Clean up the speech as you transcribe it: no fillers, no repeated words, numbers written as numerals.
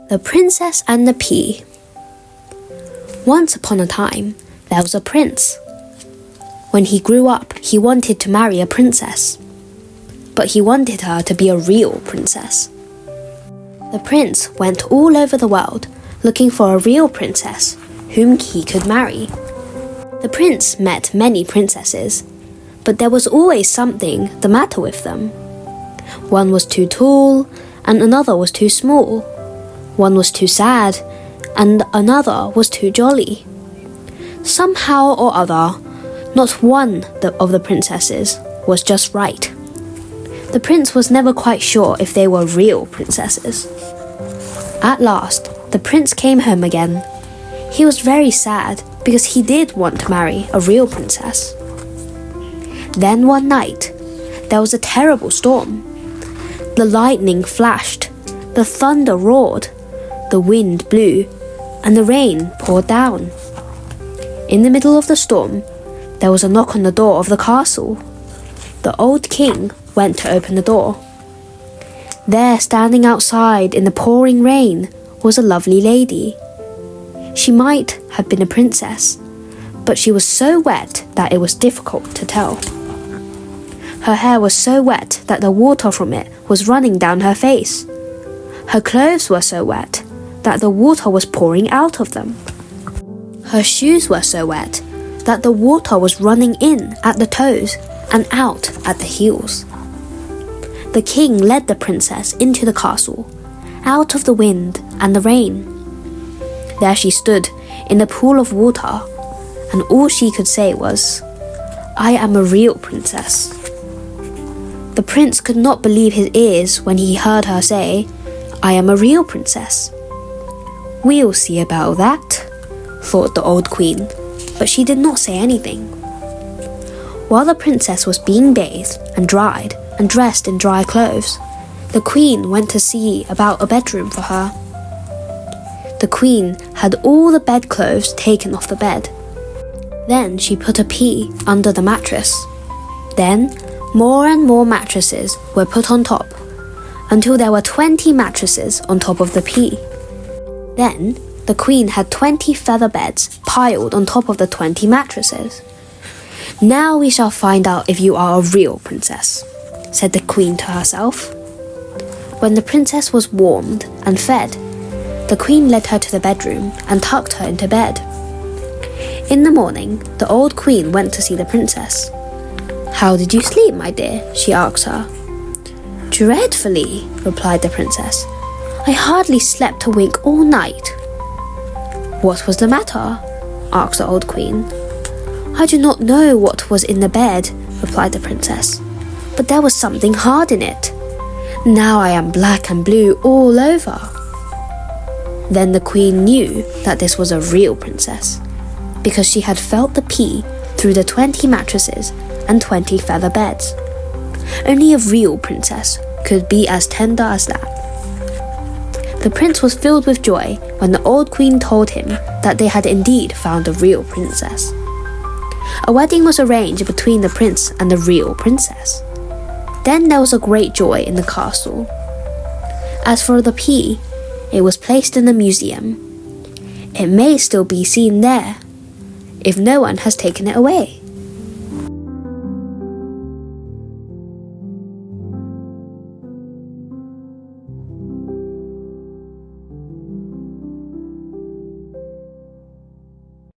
The Princess and the Pea. Once upon a time, there was a prince. When he grew up, he wanted to marry a princess. But he wanted her to be a real princess. The prince went all over the world looking for a real princess whom he could marry. The prince met many princesses, but there was always something the matter with them. One was too tall, and another was too small. One was too sad, and another was too jolly. Somehow or other, not one of the princesses was just right. The prince was never quite sure if they were real princesses. At last, the prince came home again. He was very sad because he did want to marry a real princess. Then one night, there was a terrible storm. The lightning flashed, the thunder roared, the wind blew, and the rain poured down. In the middle of the storm, there was a knock on the door of the castle. The old king went to open the door. There, standing outside in the pouring rain, was a lovely lady. She might have been a princess, but she was so wet that it was difficult to tell. Her hair was so wet that the water from it was running down her face. Her clothes were so wet that the water was pouring out of them. Her shoes were so wet that the water was running in at the toes and out at the heels. The king led the princess into the castle, out of the wind and the rain. There she stood in the pool of water, and all she could say was, "I am a real princess." The prince could not believe his ears when he heard her say, "I am a real princess." "We'll see about that," thought the old queen, but she did not say anything. While the princess was being bathed and dried and dressed in dry clothes, the queen went to see about a bedroom for her. The queen had all the bedclothes taken off the bed. Then she put a pea under the mattress. Then more and more mattresses were put on top, until there were 20 mattresses on top of the pea. Then the queen had 20 feather beds piled on top of the 20 mattresses. "Now we shall find out if you are a real princess," said the queen to herself. When the princess was warmed and fed, the queen led her to the bedroom and tucked her into bed. In the morning, the old queen went to see the princess. "How did you sleep, my dear?" she asked her. "Dreadfully," replied the princess. "I hardly slept a wink all night." "What was the matter?" asked the old queen. "I do not know what was in the bed," replied the princess, "but there was something hard in it. Now I am black and blue all over." Then the queen knew that this was a real princess, because she had felt the pea through the 20 mattresses and 20 feather beds. Only a real princess could be as tender as that. The prince was filled with joy when the old queen told him that they had indeed found a real princess. A wedding was arranged between the prince and the real princess. Then there was a great joy in the castle. As for the pea, it was placed in a museum. It may still be seen there, if no one has taken it away.